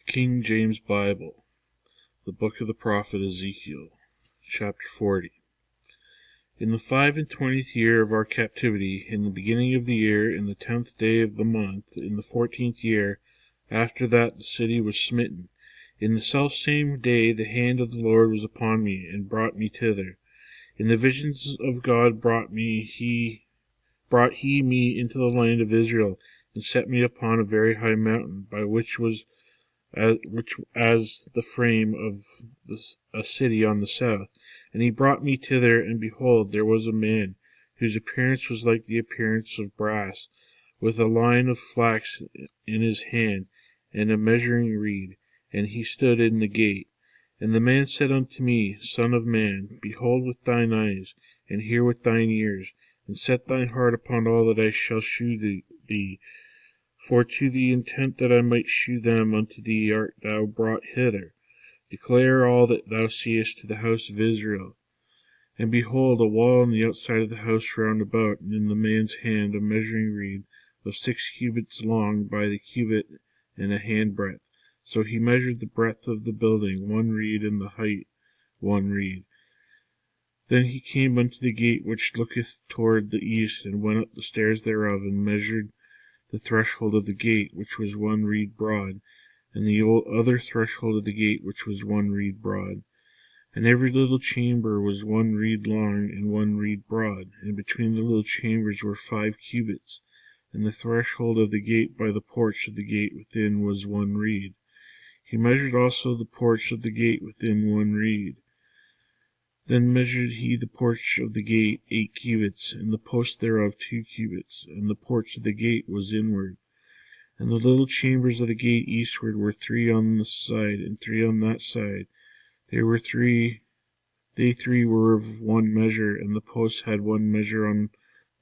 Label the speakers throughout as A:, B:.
A: King James Bible, the book of the prophet Ezekiel, chapter 40. In the 25th year of our captivity, in the beginning of the year, in the 10th day of the month, in the 14th year, after that the city was smitten, in the selfsame day the hand of the Lord was upon me, and brought me thither. In the visions of God brought he me into the land of Israel, and set me upon a very high mountain, by which as the frame of a city on the south. And he brought me thither, and behold, there was a man, whose appearance was like the appearance of brass, with a line of flax in his hand, and a measuring reed, and he stood in the gate. And the man said unto me, Son of man, behold with thine eyes, and hear with thine ears, and set thine heart upon all that I shall shew thee. For to the intent that I might shew them unto thee art thou brought hither. Declare all that thou seest to the house of Israel. And behold, a wall on the outside of the house round about, and in the man's hand a measuring reed of 6 cubits long by the cubit and a handbreadth. So he measured the breadth of the building 1 reed, and the height 1 reed. Then he came unto the gate which looketh toward the east, and went up the stairs thereof, and measured the threshold of the gate, which was 1 reed broad, and the other threshold of the gate, which was 1 reed broad. And every little chamber was 1 reed long, and 1 reed broad, and between the little chambers were 5 cubits. And the threshold of the gate by the porch of the gate within was 1 reed. He measured also the porch of the gate within 1 reed. Then measured he the porch of the gate 8 cubits, and the post thereof 2 cubits, and the porch of the gate was inward. And the little chambers of the gate eastward were 3 on this side, and 3 on that side. They three were of 1 measure, and the posts had 1 measure on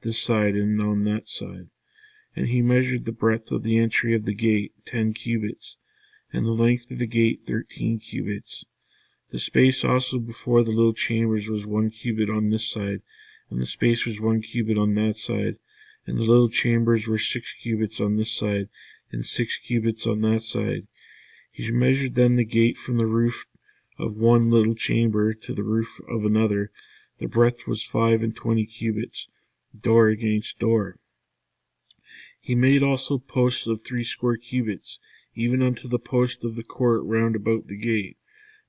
A: this side and on that side. And he measured the breadth of the entry of the gate 10 cubits, and the length of the gate 13 cubits. The space also before the little chambers was 1 cubit on this side, and the space was 1 cubit on that side. And the little chambers were 6 cubits on this side, and 6 cubits on that side. He measured then the gate from the roof of 1 little chamber to the roof of another. The breadth was 25 cubits, door against door. He made also posts of 60 cubits, even unto the post of the court round about the gate.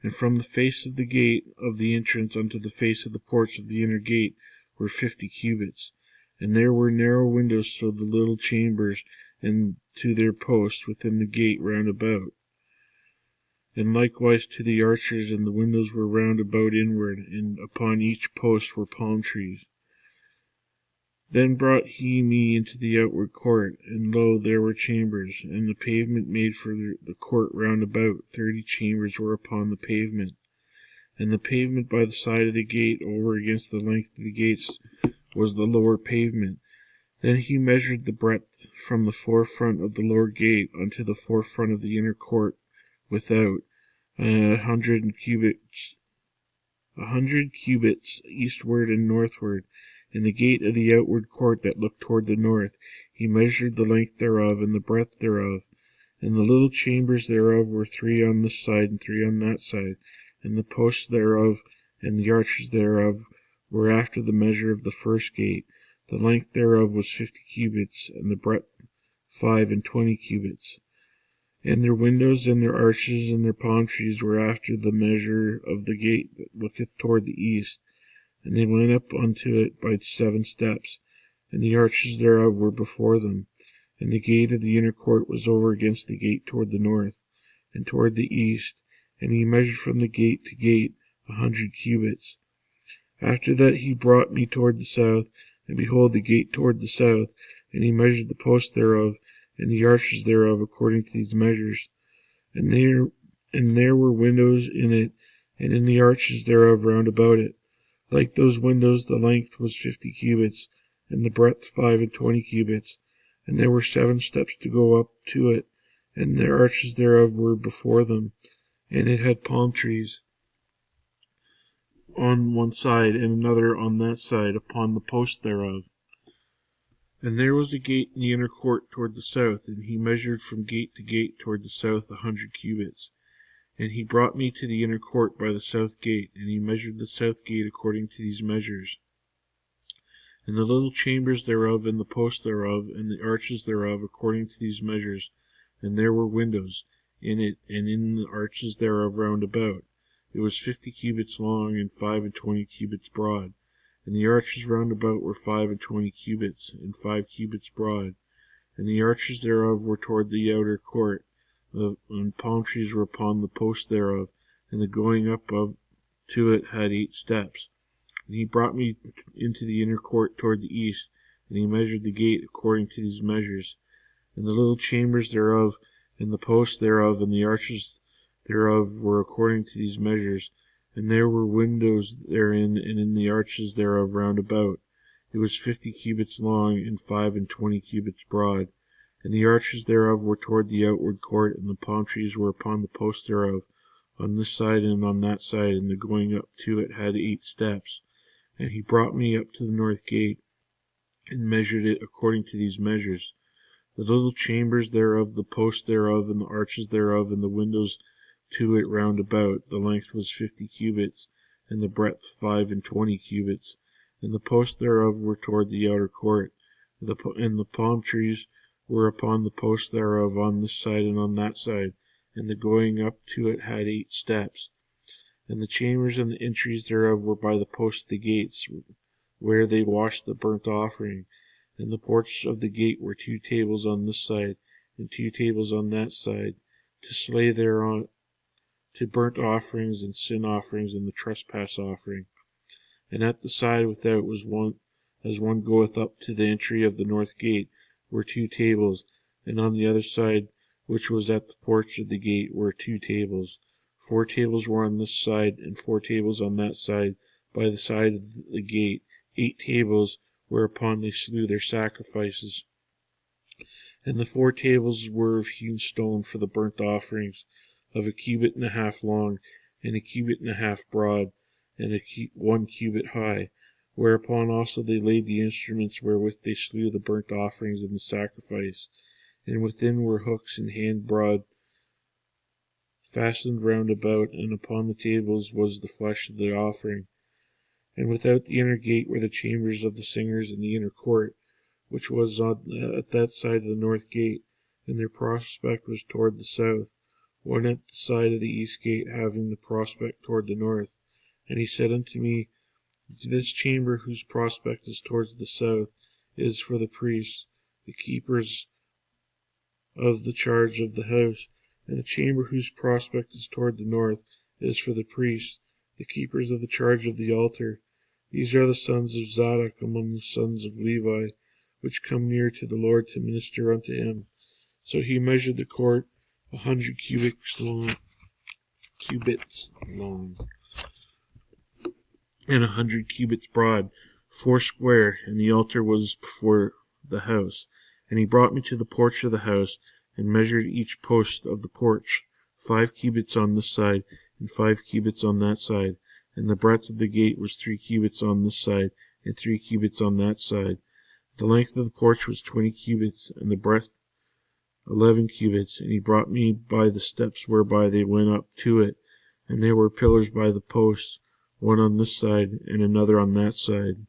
A: And from the face of the gate of the entrance unto the face of the porch of the inner gate were 50 cubits. And there were narrow windows to the little chambers, and to their posts within the gate round about. And likewise to the arches, and the windows were round about inward, and upon each post were palm trees. Then brought he me into the outward court, and lo, there were chambers, and the pavement made for the court round about. 30 chambers were upon the pavement. And the pavement by the side of the gate over against the length of the gates was the lower pavement. Then he measured the breadth from the forefront of the lower gate unto the forefront of the inner court without, 100 cubits eastward and northward. In the gate of the outward court that looked toward the north, he measured the length thereof and the breadth thereof. And the little chambers thereof were 3 on this side and 3 on that side. And the posts thereof and the arches thereof were after the measure of the first gate. The length thereof was 50 cubits, and the breadth 25 cubits. And their windows and their arches and their palm trees were after the measure of the gate that looketh toward the east. And they went up unto it by 7 steps, and the arches thereof were before them. And the gate of the inner court was over against the gate toward the north, and toward the east. And he measured from the gate to gate 100 cubits. After that he brought me toward the south, and behold the gate toward the south, and he measured the posts thereof, and the arches thereof according to these measures. And there were windows in it, and in the arches thereof round about it. Like those windows the length was 50 cubits, and the breadth 25 cubits. And there were 7 steps to go up to it, and the arches thereof were before them. And it had palm trees on one side, and another on that side, upon the post thereof. And there was a gate in the inner court toward the south, and he measured from gate to gate toward the south 100 cubits. And he brought me to the inner court by the south gate, and he measured the south gate according to these measures, and the little chambers thereof, and the posts thereof, and the arches thereof, according to these measures. And there were windows in it, and in the arches thereof round about. It was 50 cubits long, and 25 cubits broad. And the arches round about were 25 cubits, and 5 cubits broad. And the arches thereof were toward the outer court, and palm trees were upon the posts thereof, and the going up to it had 8 steps. And he brought me into the inner court toward the east, and he measured the gate according to these measures, and the little chambers thereof, and the posts thereof, and the arches thereof were according to these measures. And there were windows therein, and in the arches thereof round about. It was 50 cubits long, and 25 cubits broad. And the arches thereof were toward the outward court, and the palm trees were upon the posts thereof, on this side and on that side, and the going up to it had 8 steps. And he brought me up to the north gate, and measured it according to these measures. The little chambers thereof, the posts thereof, and the arches thereof, and the windows to it round about, the length was 50 cubits, and the breadth 25 cubits. And the posts thereof were toward the outer court, and the palm trees were upon the posts thereof on this side and on that side, and the going up to it had 8 steps. And the chambers and the entries thereof were by the posts of the gates, where they washed the burnt offering. And the porch of the gate were 2 tables on this side, and 2 tables on that side, to slay thereon to burnt offerings and sin offerings and the trespass offering. And at the side without was one, as one goeth up to the entry of the north gate, were 2 tables, and on the other side, which was at the porch of the gate, were 2 tables. 4 tables were on this side, and 4 tables on that side, by the side of the gate, 8 tables, whereupon they slew their sacrifices. And the 4 tables were of hewn stone for the burnt offerings, of 1.5 cubits long, and 1.5 cubits broad, and 1 cubit high, whereupon also they laid the instruments wherewith they slew the burnt offerings and the sacrifice. And within were hooks and hand broad, fastened round about, and upon the tables was the flesh of the offering. And without the inner gate were the chambers of the singers in the inner court, which was at that side of the north gate, and their prospect was toward the south, one at the side of the east gate, having the prospect toward the north. And he said unto me, This chamber, whose prospect is towards the south, is for the priests, the keepers of the charge of the house, and the chamber whose prospect is toward the north is for the priests, the keepers of the charge of the altar. These are the sons of Zadok among the sons of Levi, which come near to the Lord to minister unto him. So he measured the court 100 cubits long, and 100 cubits broad, 4 square, and the altar was before the house. And he brought me to the porch of the house, and measured each post of the porch, 5 cubits on this side, and 5 cubits on that side. And the breadth of the gate was 3 cubits on this side, and 3 cubits on that side. The length of the porch was 20 cubits, and the breadth 11 cubits. And he brought me by the steps whereby they went up to it, and there were pillars by the posts, one on this side, and another on that side.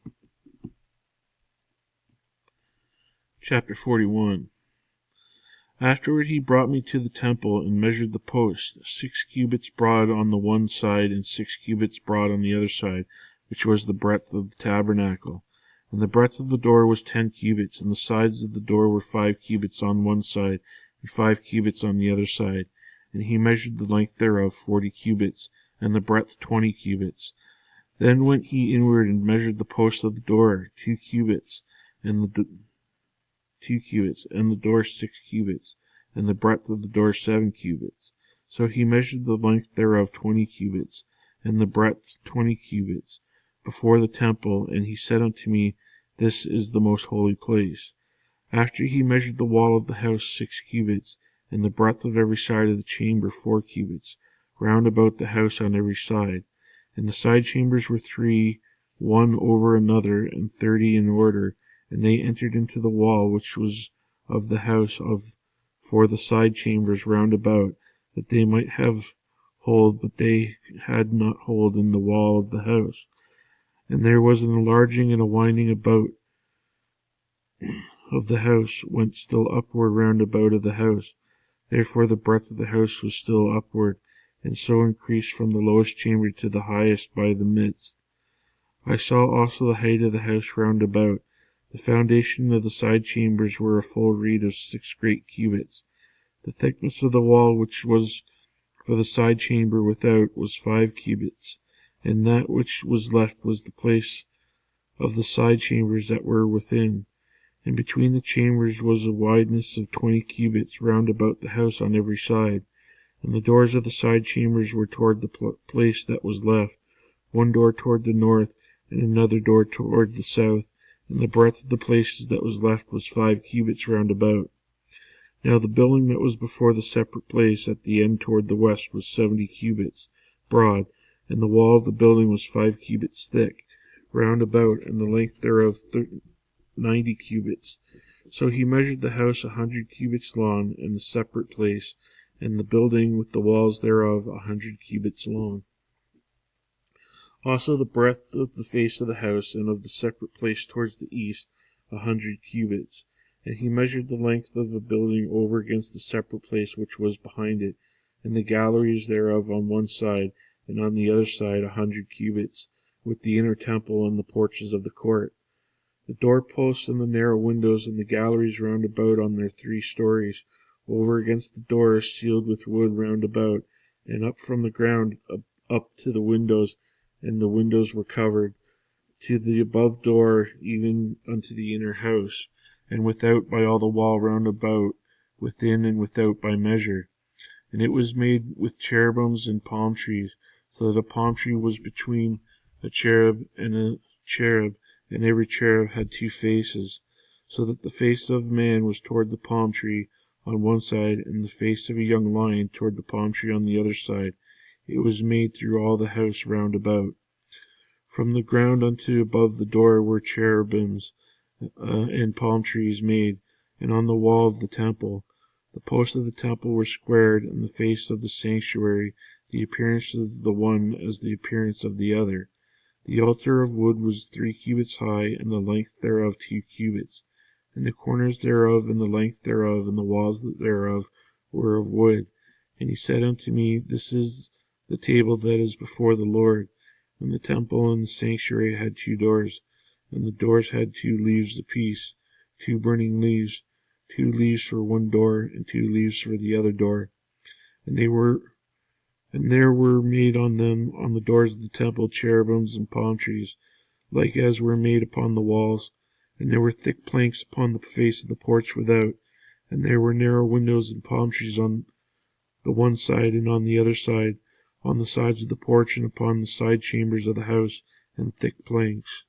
A: Chapter 41. Afterward he brought me to the temple, and measured the posts, 6 cubits broad on the one side, and 6 cubits broad on the other side, which was the breadth of the tabernacle. And the breadth of the door was 10 cubits, and the sides of the door were 5 cubits on one side, and 5 cubits on the other side. And he measured the length thereof 40 cubits, and the breadth 20 cubits. Then went he inward and measured the posts of the door, 2 cubits, and the 2 cubits, and the door 6 cubits, and the breadth of the door 7 cubits. So he measured the length thereof 20 cubits, and the breadth 20 cubits, before the temple. And he said unto me, This is the most holy place. After he measured the wall of the house 6 cubits, and the breadth of every side of the chamber 4 cubits, round about the house on every side. And the side chambers were 3, one over another, and 30 in order, And they entered into the wall which was of the house for the side chambers round about, that they might have hold, but they had not hold in the wall of the house. And there was an enlarging and a winding about of the house, went still upward round about of the house. Therefore the breadth of the house was still upward, and so increased from the lowest chamber to the highest by the midst. I saw also the height of the house round about. The foundation of the side chambers were a full reed of 6 great cubits. The thickness of the wall which was for the side chamber without was 5 cubits, and that which was left was the place of the side chambers that were within. And between the chambers was a wideness of 20 cubits round about the house on every side. And the doors of the side chambers were toward the place that was left, one door toward the north, and another door toward the south. And the breadth of the places that was left was 5 cubits round about. Now the building that was before the separate place at the end toward the west was 70 cubits broad, and the wall of the building was 5 cubits thick round about, and the length thereof 90 cubits. So he measured the house 100 cubits long, and the separate place, and the building with the walls thereof 100 cubits long. Also the breadth of the face of the house and of the separate place towards the east 100 cubits. And he measured the length of the building over against the separate place which was behind it, and the galleries thereof on one side, and on the other side 100 cubits, with the inner temple and the porches of the court. The doorposts and the narrow windows and the galleries round about on their 3 stories, over against the doors sealed with wood round about, and up from the ground up to the windows, and the windows were covered, to the above door even unto the inner house, and without by all the wall round about, within and without by measure. And it was made with cherubims and palm trees, so that a palm tree was between a cherub, and every cherub had 2 faces, so that the face of man was toward the palm tree on one side, and the face of a young lion toward the palm tree on the other side. It was made through all the house round about. From the ground unto above the door were cherubims and palm trees made, and on the wall of the temple. The posts of the temple were squared, and the face of the sanctuary, the appearance of the one as the appearance of the other. The altar of wood was 3 cubits high, and the length thereof 2 cubits. And the corners thereof, and the length thereof, and the walls thereof were of wood. And he said unto me, This is the table that is before the Lord. And the temple and the sanctuary had 2 doors, and the doors had 2 leaves apiece, 2 burning leaves, 2 leaves for one door, and 2 leaves for the other door. And there were made on them, on the doors of the temple, cherubims and palm trees, like as were made upon the walls. And there were thick planks upon the face of the porch without, and there were narrow windows and palm trees on the one side and on the other side, on the sides of the porch and upon the side chambers of the house, and thick planks.